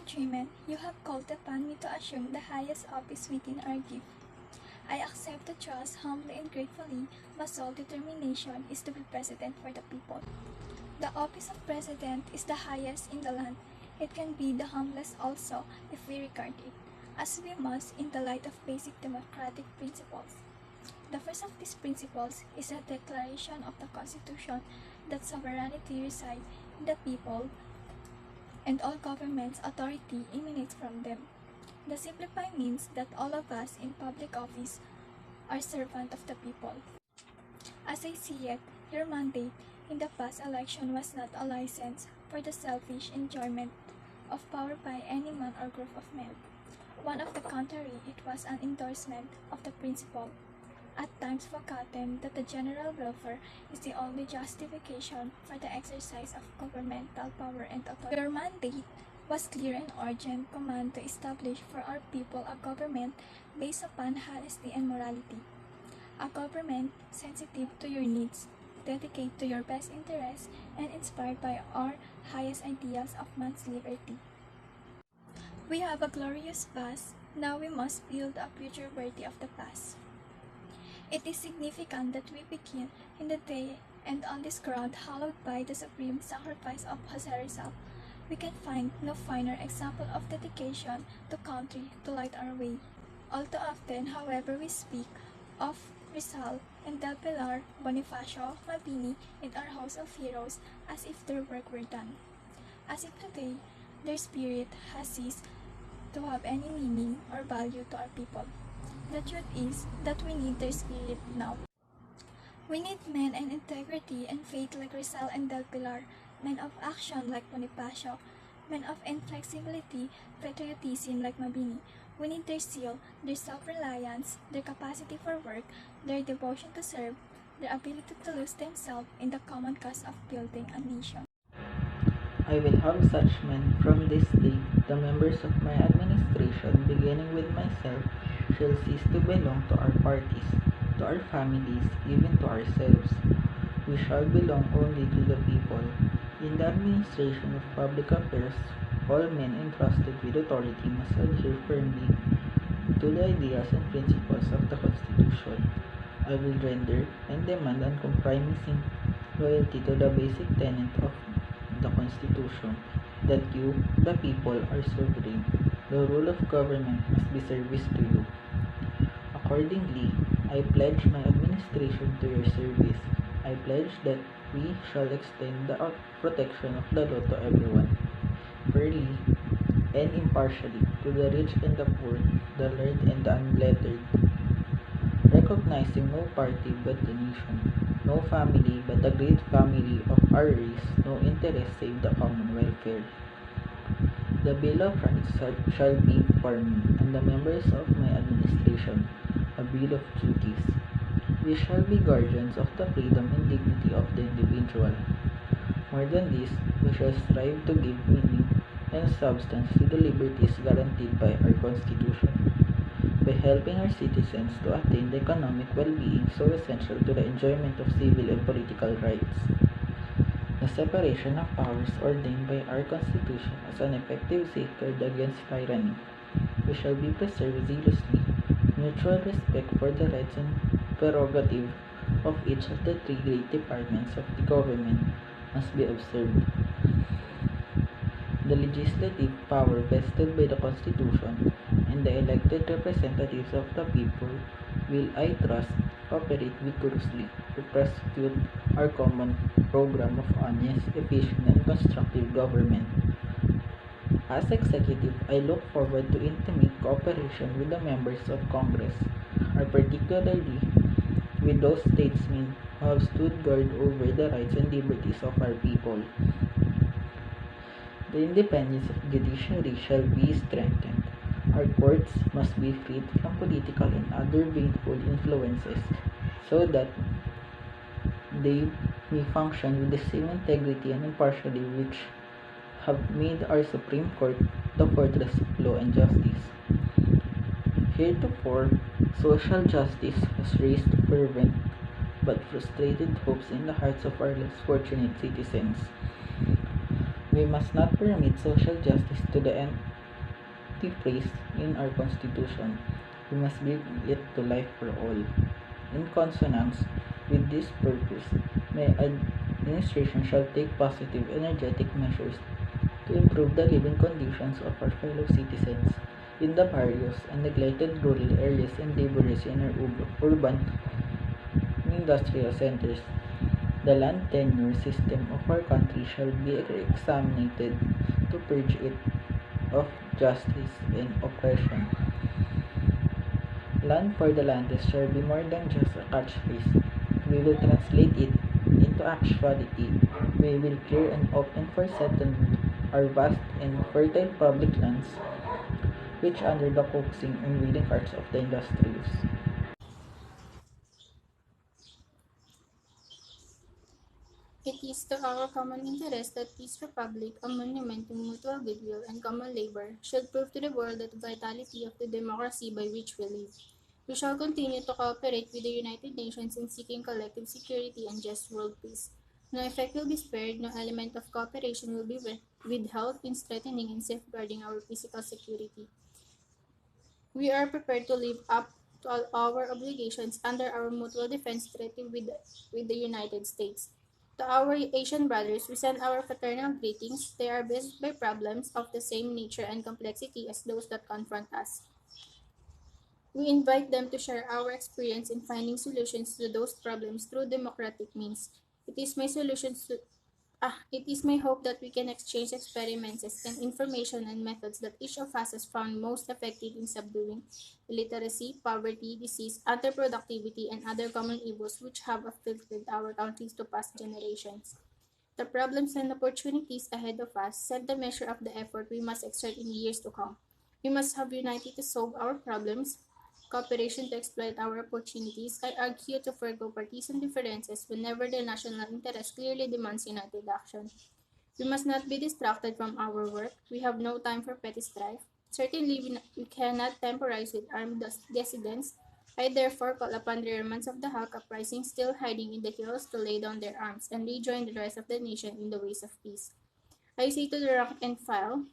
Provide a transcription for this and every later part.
countrymen, you have called upon me to assume the highest office within our gift. I accept the trust humbly and gratefully. My sole determination is to be president for the people. The office of president is the highest in the land. It can be the humblest also if we regard it, as we must in the light of basic democratic principles. The first of these principles is a declaration of the Constitution that sovereignty resides in the people and all government's authority emanates from them. The simplified means that all of us in public office are servants of the people. As I see it, your mandate in the past election was not a license for the selfish enjoyment of power by any man or group of men. On the contrary, it was an endorsement of the principle, at times forgotten, that the general welfare is the only justification for the exercise of governmental power and authority. Your mandate was clear and urgent command to establish for our people a government based upon honesty and morality, a government sensitive to your needs, dedicated to your best interests, and inspired by our highest ideals of man's liberty. We have a glorious past, now we must build a future worthy of the past. It is significant that we begin in the day and on this ground hallowed by the supreme sacrifice of Jose Rizal. We can find no finer example of dedication to country to light our way. All too often, however, we speak of Rizal and Del Pilar, Bonifacio, Mabini, and our host of heroes as if their work were done. As if today, their spirit has ceased to have any meaning or value to our people. The truth is that we need their spirit now. We need men and integrity and faith like Rizal and Del Pilar, men of action like Bonifacio, men of inflexibility, patriotism like Mabini. We need their zeal, their self-reliance, their capacity for work, their devotion to serve, their ability to lose themselves in the common cause of building a nation. I will have such men from this day. The members of my administration, beginning with myself, shall cease to belong to our parties, to our families, even to ourselves. We shall belong only to the people. In the administration of public affairs, all men entrusted with authority must adhere firmly to the ideas and principles of the Constitution. I will render and demand uncompromising loyalty to the basic tenet of the Constitution, that you, the people, are sovereign. The rule of government must be service to you. Accordingly, I pledge my administration to your service. I pledge that we shall extend the protection of the law to everyone, fairly and impartially, to the rich and the poor, the learned and the unlettered, recognizing no party but the nation, no family but the great family of our race, no interest save the common welfare. The Bill of Rights shall be for me, and the members of my administration, a bill of duties. We shall be guardians of the freedom and dignity of the individual. More than this, we shall strive to give meaning and substance to the liberties guaranteed by our Constitution, by helping our citizens to attain the economic well-being so essential to the enjoyment of civil and political rights. The separation of powers ordained by our Constitution as an effective safeguard against tyranny. We shall be preserved zealously. Mutual respect for the rights and prerogative of each of the three great departments of the government must be observed. The legislative power vested by the Constitution and the elected representatives of the people will, I trust, operate vigorously to prosecute our common program of honest, efficient, and constructive government. As executive, I look forward to intimate cooperation with the members of Congress, particularly with those statesmen who have stood guard over the rights and liberties of our people. The independence of the judiciary shall be strengthened. Our courts must be freed from political and other baneful influences so that they may function with the same integrity and impartiality which have made our Supreme Court the fortress of law and justice. Heretofore, social justice has raised fervent but frustrated hopes in the hearts of our less fortunate citizens. We must not permit social justice to lofty phrase in our Constitution, we must bring it to life for all. In consonance with this purpose, my administration shall take positive, energetic measures to improve the living conditions of our fellow citizens in the barrios and neglected rural areas and laborers in our urban industrial centers. The land tenure system of our country shall be examined to purge it of justice and oppression. Land for the landless shall be more than just a catchphrase. We will translate it into actuality. We will clear and open for settlement our vast and fertile public lands, which under the coaxing and willing hearts of the industrious. It is to our common interest that this republic, a monument to mutual goodwill and common labor, should prove to the world the vitality of the democracy by which we live. We shall continue to cooperate with the United Nations in seeking collective security and just world peace. No effort will be spared, no element of cooperation will be withheld in strengthening and safeguarding our physical security. We are prepared to live up to all our obligations under our mutual defense treaty with the United States. To our Asian brothers, we send our fraternal greetings. They are busy by problems of the same nature and complexity as those that confront us. We invite them to share our experience in finding solutions to those problems through democratic means. It is my solutions to it is my hope that we can exchange experiments and information and methods that each of us has found most effective in subduing illiteracy, poverty, disease, underproductivity, and other common evils which have afflicted our countries to past generations. The problems and opportunities ahead of us set the measure of the effort we must exert in years to come. We must have united to solve our problems, cooperation to exploit our opportunities. I argue to forego partisan differences whenever the national interest clearly demands united action. We must not be distracted from our work. We have no time for petty strife. Certainly, we cannot temporize with armed dissidents. I therefore call upon the remnants of the Hawk uprising still hiding in the hills to lay down their arms and rejoin the rest of the nation in the ways of peace. I say to the rank and file,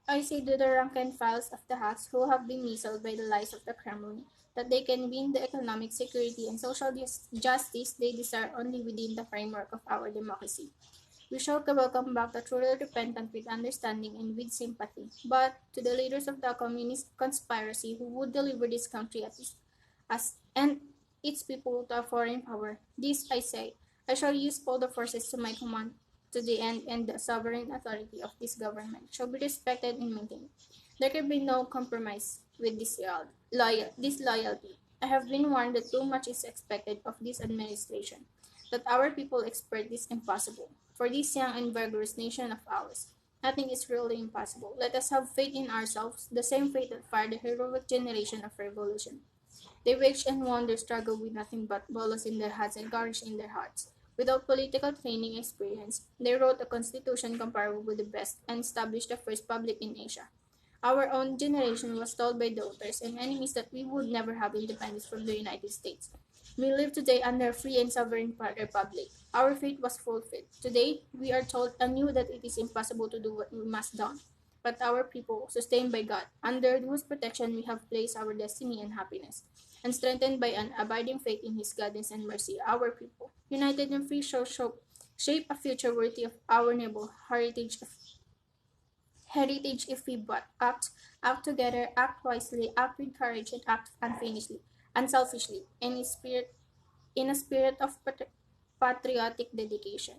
I say to the rank and files of the Hawks who have been misled by the lies of the Kremlin that they can win the economic security and social justice they desire only within the framework of our democracy. We shall welcome back the truly repentant with understanding and with sympathy. But to the leaders of the communist conspiracy who would deliver this country and its people to a foreign power, this I say, I shall use all the forces to my command to the end and the sovereign authority of this government shall be respected and maintained. There can be no compromise with this loyalty. I have been warned that too much is expected of this administration, that our people expect this impossible. For this young and vigorous nation of ours, nothing is really impossible. Let us have faith in ourselves, the same faith that fired the heroic generation of revolution. They waged and won their struggle with nothing but bullets in their hats and courage in their hearts. Without political training experience, they wrote a constitution comparable with the best and established the first republic in Asia. Our own generation was told by daughters and enemies that we would never have independence from the United States. We live today under a free and sovereign republic. Our fate was fulfilled. Today, we are told anew that it is impossible to do what we must done. But our people, sustained by God, under whose protection we have placed our destiny and happiness, and strengthened by an abiding faith in His guidance and mercy, our people, united and free, shall shape a future worthy of our noble heritage if we but act together, act wisely, act with courage, and act unselfishly, in a spirit of patriotic dedication.